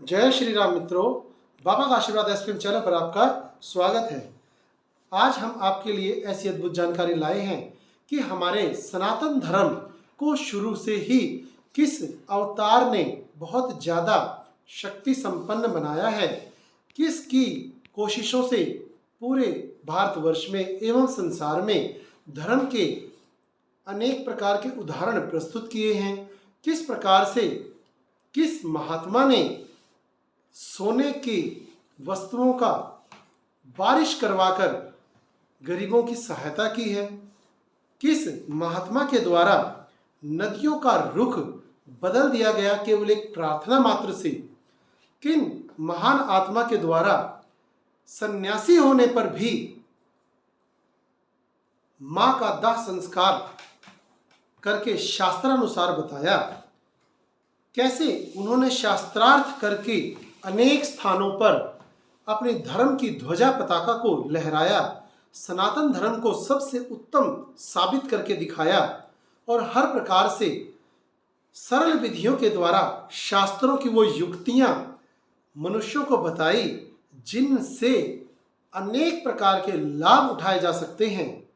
जय श्री राम मित्रों, बाबा का आशीर्वाद एसपीएम चैनल पर आपका स्वागत है। आज हम आपके लिए ऐसी अद्भुत जानकारी लाए हैं कि हमारे सनातन धर्म को शुरू से ही किस अवतार ने बहुत ज़्यादा शक्ति संपन्न बनाया है, किसकी कोशिशों से पूरे भारतवर्ष में एवं संसार में धर्म के अनेक प्रकार के उदाहरण प्रस्तुत किए हैं, किस प्रकार से किस महात्मा ने सोने की वस्तुओं का बारिश करवाकर गरीबों की सहायता की है, किस महात्मा के द्वारा नदियों का रुख बदल दिया गया केवल एक प्रार्थना मात्र से, किन महान आत्मा के द्वारा सन्यासी होने पर भी मां का दाह संस्कार करके शास्त्रानुसार बताया, कैसे उन्होंने शास्त्रार्थ करके अनेक स्थानों पर अपने धर्म की ध्वजा पताका को लहराया, सनातन धर्म को सबसे उत्तम साबित करके दिखाया और हर प्रकार से सरल विधियों के द्वारा शास्त्रों की वो युक्तियां मनुष्यों को बताई जिनसे अनेक प्रकार के लाभ उठाए जा सकते हैं,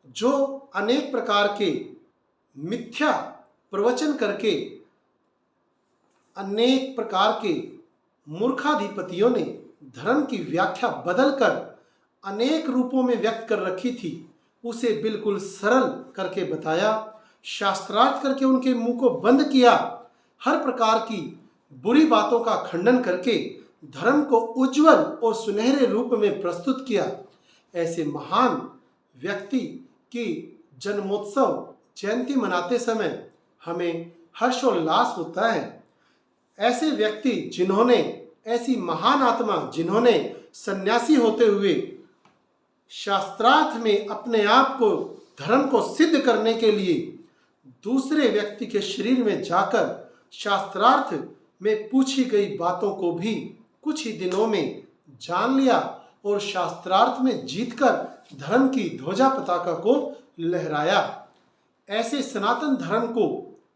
जो अनेक प्रकार के मिथ्या प्रवचन करके अनेक प्रकार के मूर्खाधिपतियों ने धर्म की व्याख्या बदलकर अनेक रूपों में व्यक्त कर रखी थी, उसे बिल्कुल सरल करके बताया, शास्त्रार्थ करके उनके मुंह को बंद किया, हर प्रकार की बुरी बातों का खंडन करके धर्म को उज्जवल और सुनहरे रूप में प्रस्तुत किया। ऐसे महान व्यक्ति की जन्मोत्सव जयंती मनाते समय हमें हर्षोल्लास होता है। ऐसे व्यक्ति जिन्होंने, ऐसी महान आत्मा जिन्होंने सन्यासी होते हुए शास्त्रार्थ में अपने आप को धर्म को सिद्ध करने के लिए दूसरे व्यक्ति के शरीर में जाकर शास्त्रार्थ में पूछी गई बातों को भी कुछ ही दिनों में जान लिया और शास्त्रार्थ में जीतकर धर्म की ध्वजा पताका को लहराया। ऐसे सनातन धर्म को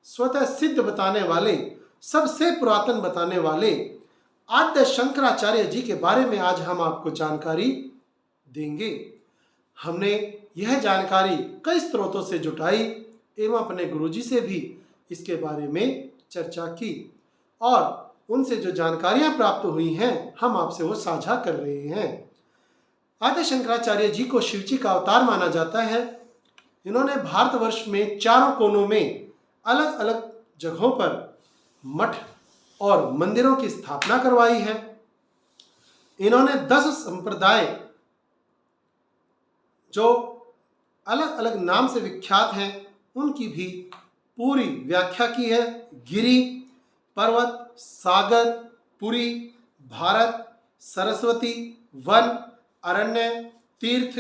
स्वतः सिद्ध बताने वाले, सबसे पुरातन बताने वाले आद्य शंकराचार्य जी के बारे में आज हम आपको जानकारी देंगे। हमने यह जानकारी कई स्रोतों से जुटाई एवं अपने गुरुजी से भी इसके बारे में चर्चा की और उनसे जो जानकारियां प्राप्त हुई हैं हम आपसे वो साझा कर रहे हैं। आद्य शंकराचार्य जी को शिव जी का अवतार माना जाता है। इन्होंने भारतवर्ष में चारों कोनों में अलग अलग जगहों पर मठ और मंदिरों की स्थापना करवाई है। इन्होंने 10 संप्रदाय जो अलग अलग नाम से विख्यात हैं उनकी भी पूरी व्याख्या की है। गिरि, पर्वत, सागर, पुरी, भारत, सरस्वती, वन, अरण्य, तीर्थ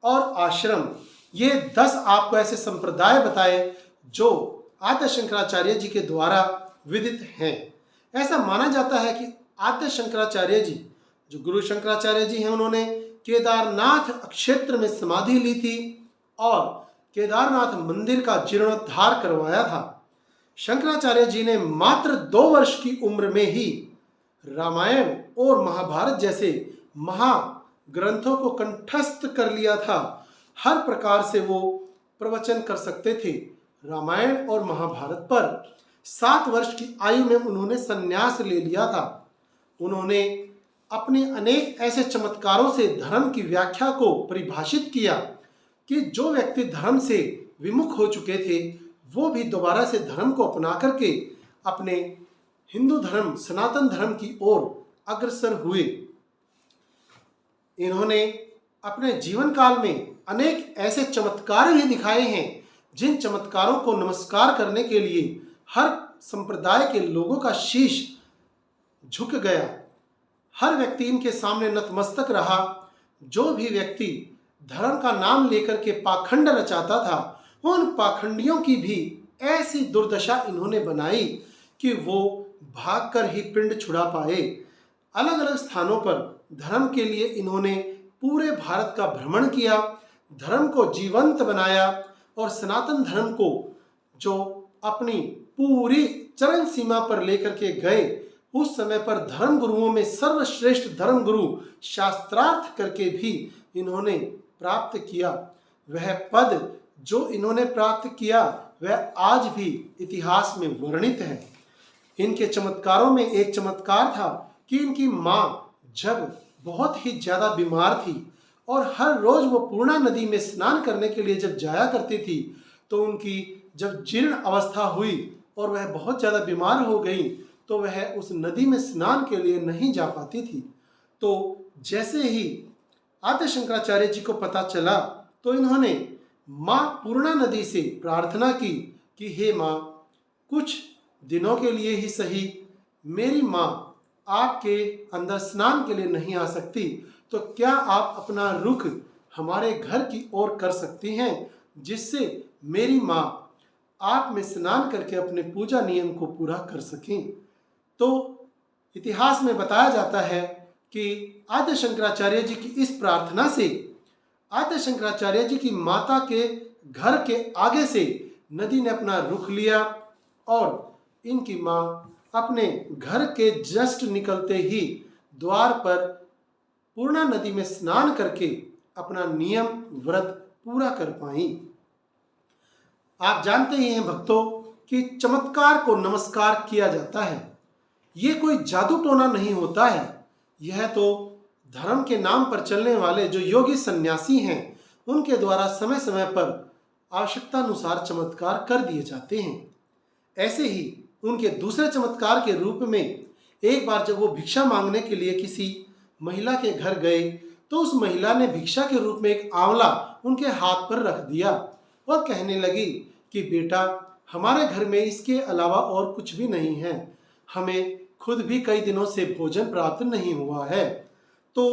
और आश्रम, ये 10 आपको ऐसे संप्रदाय बताए जो आद्य शंकराचार्य जी के द्वारा विदित हैं। ऐसा माना जाता है कि आद्य शंकराचार्य जी, जो गुरु शंकराचार्य जी हैं, उन्होंने केदारनाथ क्षेत्र में समाधि ली थी और केदारनाथ मंदिर का जीर्णोद्धार करवाया था। शंकराचार्य जी ने मात्र 2 वर्ष की उम्र में ही रामायण और महाभारत जैसे महाग्रंथों को कंठस्थ कर लिया था। हर प्रकार से वो प्रवचन कर सकते थे। रामायण और महाभारत पर 7 वर्ष की आयु में उन्होंने संन्यास ले लिया था। उन्होंने अपने अनेक ऐसे चमत्कारों से धर्म की व्याख्या को परिभाषित किया कि जो व्यक्ति धर्म से विमुख हो चुके थे वो भी दोबारा से धर्म को अपना करके अपने हिंदू धर्म, सनातन धर्म की ओर अग्रसर हुए। इन्होंने अपने जीवन काल में अनेक ऐसे चमत्कार भी दिखाए हैं जिन चमत्कारों को नमस्कार करने के लिए हर संप्रदाय के लोगों का शीश झुक गया। हर व्यक्ति इनके सामने नतमस्तक रहा। जो भी व्यक्ति धर्म का नाम लेकर के पाखंड रचाता था उन पाखंडियों की भी ऐसी दुर्दशा इन्होंने बनाई कि वो भागकर ही पिंड छुड़ा पाए। अलग अलग स्थानों पर धर्म के लिए इन्होंने पूरे भारत का भ्रमण किया, धर्म को जीवंत बनाया और सनातन धर्म को जो अपनी पूरी चरम सीमा पर लेकर के गए उस समय पर धर्म गुरुओं में सर्वश्रेष्ठ धर्म गुरु शास्त्रार्थ करके भी इन्होंने प्राप्त किया। वह पद जो इन्होंने प्राप्त किया वह आज भी इतिहास में वर्णित है। इनके चमत्कारों में एक चमत्कार था कि इनकी माँ जब बहुत ही ज़्यादा बीमार थी और हर रोज़ वो पूर्णा नदी में स्नान करने के लिए जब जाया करती थी, तो उनकी जब जीर्ण अवस्था हुई और वह बहुत ज़्यादा बीमार हो गई तो वह उस नदी में स्नान के लिए नहीं जा पाती थी। तो जैसे ही आद्य शंकराचार्य जी को पता चला तो इन्होंने माँ पूर्णा नदी से प्रार्थना की कि हे माँ, कुछ दिनों के लिए ही सही मेरी माँ आपके अंदर स्नान के लिए नहीं आ सकती, तो क्या आप अपना रुख हमारे घर की ओर कर सकती हैं, जिससे मेरी माँ आप में स्नान करके अपने पूजा नियम को पूरा कर सकें। तो इतिहास में बताया जाता है कि आद्य शंकराचार्य जी की इस प्रार्थना से आद्य शंकराचार्य जी की माता के घर के आगे से नदी ने अपना रुख लिया और इनकी माँ अपने घर के जस्ट निकलते ही द्वार पर पूर्णा नदी में स्नान करके अपना नियम व्रत पूरा कर पाई। आप जानते ही हैं भक्तों कि चमत्कार को नमस्कार किया जाता है। ये कोई जादू टोना नहीं होता है। यह तो धर्म के नाम पर चलने वाले जो योगी सन्यासी हैं उनके द्वारा समय समय पर आवश्यकता अनुसार चमत्कार कर दिए जाते हैं। ऐसे ही उनके दूसरे चमत्कार के रूप में एक बार जब वो भिक्षा मांगने के लिए किसी महिला के घर गए तो उस महिला ने भिक्षा के रूप में एक आंवला उनके हाथ पर रख दिया और कहने लगी कि बेटा, हमारे घर में इसके अलावा और कुछ भी नहीं है, हमें खुद भी कई दिनों से भोजन प्राप्त नहीं हुआ है। तो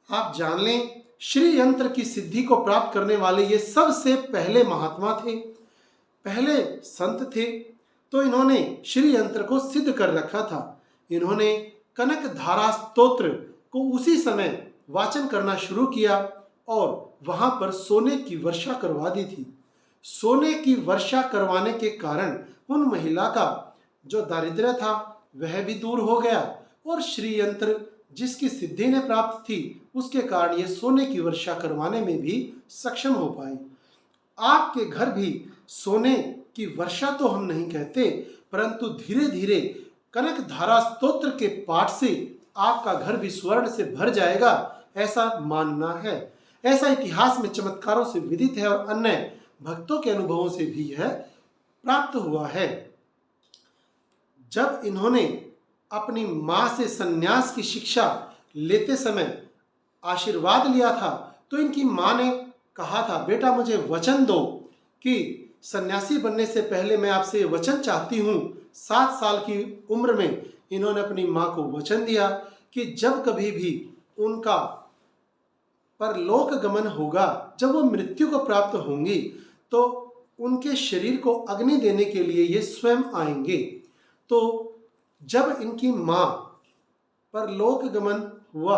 आप जान लें, श्री यंत्र की सिद्धि को प्राप्त करने वाले ये सबसे पहले महात्मा थे, पहले संत थे। तो इन्होंने श्री यंत्र को सिद्ध कर रखा था। इन्होंने कनक धारा स्तोत्र को उसी समय वाचन करना शुरू किया और वहां पर सोने की वर्षा करवा दी थी। सोने की वर्षा करवाने के कारण उन महिला का जो दारिद्र्य था वह भी दूर हो गया और श्री यंत्र जिसकी सिद्धि ने प्राप्त थी उसके कारण ये सोने की वर्षा करवाने में भी सक्षम हो पाए। आपके घर भी सोने की वर्षा तो हम नहीं कहते, परंतु धीरे धीरे कनक धारा स्तोत्र के पाठ से आपका घर भी स्वर्ण से भर जाएगा, ऐसा मानना है। ऐसा इतिहास में चमत्कारों से विदित है और अन्य भक्तों के अनुभवों से भी यह प्राप्त हुआ है। जब इन्होंने अपनी मां से सन्यास की शिक्षा लेते समय आशीर्वाद लिया था तो इनकी मां ने कहा था, बेटा मुझे वचन दो कि सन्यासी बनने से पहले मैं आपसे वचन चाहती हूँ। 7 साल की उम्र में इन्होंने अपनी माँ को वचन दिया कि जब कभी भी उनका परलोक गमन होगा, जब वो मृत्यु को प्राप्त होंगी, तो उनके शरीर को अग्नि देने के लिए ये स्वयं आएंगे। तो जब इनकी माँ परलोक गमन हुआ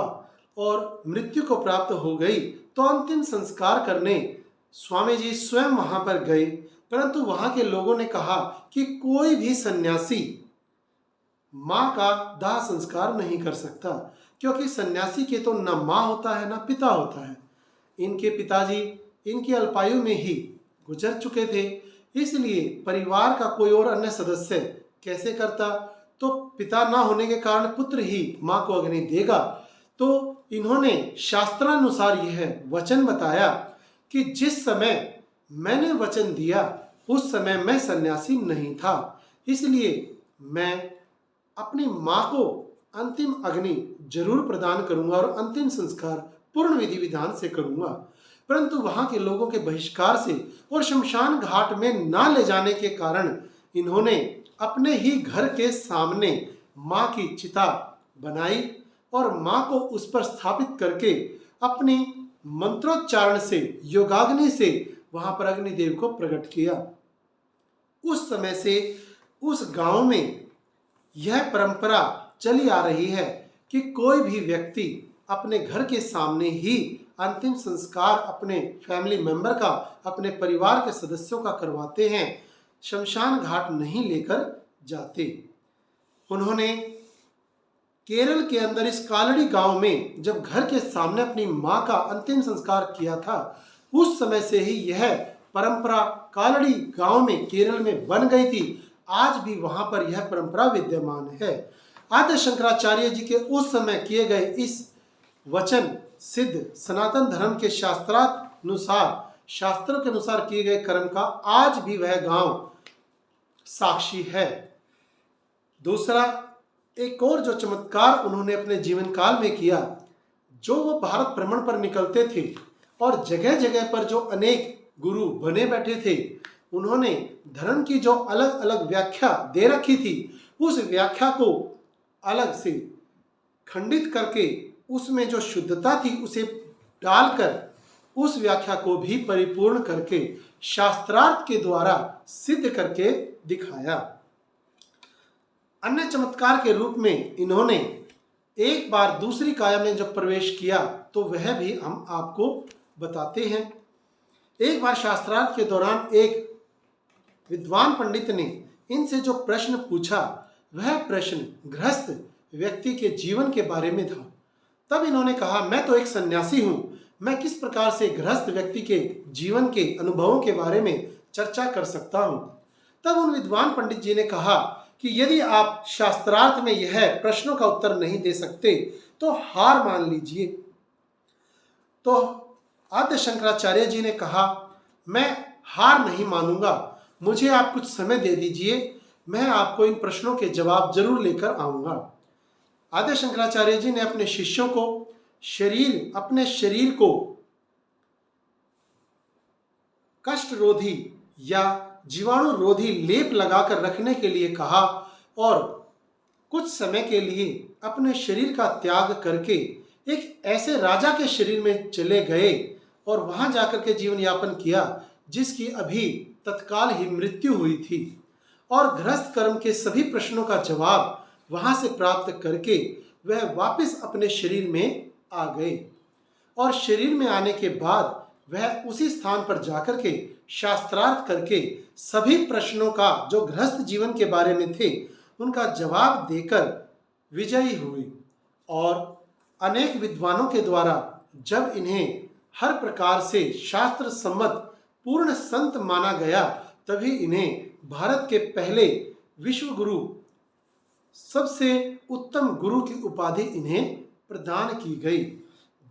और मृत्यु को प्राप्त हो गई तो अंतिम संस्कार करने स्वामी जी स्वयं वहां पर गए, परंतु वहां के लोगों ने कहा कि कोई भी सन्यासी माँ का दाह संस्कार नहीं कर सकता, क्योंकि सन्यासी के तो न माँ होता है न पिता होता है। इनके पिताजी इनकी अल्पायु में ही गुजर चुके थे, इसलिए परिवार का कोई और अन्य सदस्य कैसे करता, तो पिता ना होने के कारण पुत्र ही माँ को अग्नि देगा। तो इन्होंने शास्त्रानुसार यह वचन बताया कि जिस समय मैंने वचन दिया उस समय मैं सन्यासी नहीं था, इसलिए मैं अपनी माँ को अंतिम अग्नि जरूर प्रदान करूंगा और अंतिम संस्कार पूर्ण विधि विधान से करूंगा। परंतु वहां के लोगों के बहिष्कार से और शमशान घाट में ना ले जाने के कारण इन्होंने अपने ही घर के सामने माँ की चिता बनाई और माँ को उस पर स्थापित करके अपनी मंत्रोच्चारण से योगाग्नि से वहां पर अग्निदेव को प्रकट किया। उस समय से उस गांव में यह परंपरा चली आ रही है कि कोई भी व्यक्ति अपने घर के सामने ही अंतिम संस्कार अपने फैमिली मेंबर का, अपने परिवार के सदस्यों का करवाते हैं, शमशान घाट नहीं लेकर जाते। उन्होंने केरल के अंदर इस कालड़ी गांव में जब घर के सामने अपनी मां का अंतिम संस्कार किया था, उस समय से ही यह परंपरा कालड़ी गांव में केरल में बन गई थी। आज भी वहां पर यह परंपरा विद्यमान है। आद्य शंकराचार्य जी के उस समय किए गए इस वचन सिद्ध सनातन धर्म के शास्त्रों के अनुसार किए गए कर्म का आज भी वह गांव साक्षी है। दूसरा, एक और जो चमत्कार उन्होंने अपने जीवन काल में किया, जो वो भारत भ्रमण पर निकलते थे और जगह जगह पर जो अनेक गुरु बने बैठे थे, उन्होंने धर्म की जो अलग अलग व्याख्या दे रखी थी, उस व्याख्या को अलग से खंडित करके उसमें जो शुद्धता थी उसे डालकर उस व्याख्या को भी परिपूर्ण करके शास्त्रार्थ के द्वारा सिद्ध करके दिखाया। अन्य चमत्कार के रूप में इन्होंने एक बार दूसरी काया में जब प्रवेश किया तो वह भी हम आपको बताते हैं। एक बार शास्त्रार्थ के दौरान एक विद्वान पंडित ने इनसे जो प्रश्न पूछा, वह प्रश्न गृहस्थ व्यक्ति के जीवन के बारे में था। तब इन्होंने कहा, मैं तो एक सन्यासी हूं, मैं किस प्रकार से गृहस्थ व्यक्ति के जीवन के अनुभवों के बारे में चर्चा कर सकता हूं। तब उन विद्वान पंडित जी ने कहा कि यदि आप शास्त्रार्थ में यह प्रश्नों का उत्तर नहीं दे सकते तो हार मान लीजिए। तो आद्य शंकराचार्य जी ने कहा, मैं हार नहीं मानूंगा, मुझे आप कुछ समय दे दीजिए, मैं आपको इन प्रश्नों के जवाब जरूर लेकर आऊंगा। आद्य शंकराचार्य जी ने अपने शिष्यों को अपने शरीर को कष्ट रोधी या जीवाणु रोधी लेप लगाकर रखने के लिए कहा और कुछ समय के लिए अपने शरीर का त्याग करके एक ऐसे राजा के शरीर में चले गए और वहां जाकर के जीवन यापन किया जिसकी अभी तत्काल ही मृत्यु हुई थी। और गृहस्थ कर्म के सभी प्रश्नों का जवाब वहां से प्राप्त करके वह वापस अपने शरीर में आ गए और शरीर में आने के बाद वह उसी स्थान पर जाकर के शास्त्रार्थ करके सभी प्रश्नों का जो गृहस्थ जीवन के बारे में थे उनका जवाब देकर विजयी हुई। और अनेक विद्वानों के द्वारा जब इन्हें हर प्रकार से शास्त्र सम्मत पूर्ण संत माना गया, तभी इन्हें भारत के पहले विश्व गुरु, सबसे उत्तम गुरु की उपाधि इन्हें प्रदान की गई,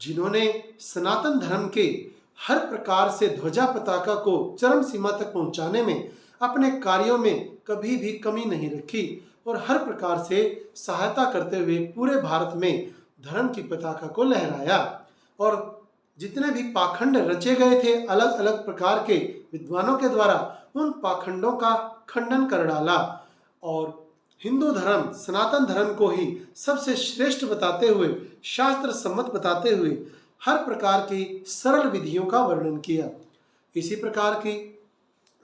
जिन्होंने सनातन धर्म के हर प्रकार से ध्वजा पताका को चरम सीमा तक पहुंचाने में अपने कार्यों में कभी भी कमी नहीं रखी और हर प्रकार से सहायता करते हुए पूरे भारत में धर्म की पताका को लहराया। और जितने भी पाखंड रचे गए थे अलग अलग प्रकार के विद्वानों के द्वारा, उन पाखंडों का खंडन कर डाला और हिंदू धर्म, सनातन धर्म को ही सबसे श्रेष्ठ बताते हुए, शास्त्र सम्मत बताते हुए हर प्रकार की सरल विधियों का वर्णन किया। इसी प्रकार की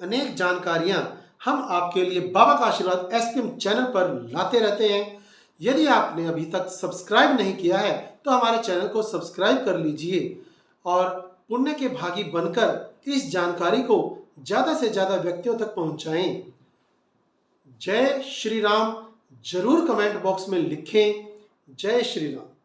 अनेक जानकारियां हम आपके लिए बाबा का आशीर्वाद एसपीएम चैनल पर लाते रहते हैं। यदि आपने अभी तक सब्सक्राइब नहीं किया है तो हमारे चैनल को सब्सक्राइब कर लीजिए और पुण्य के भागी बनकर इस जानकारी को ज़्यादा से ज़्यादा व्यक्तियों तक पहुंचाएं। जय श्री राम जरूर कमेंट बॉक्स में लिखें। जय श्री राम।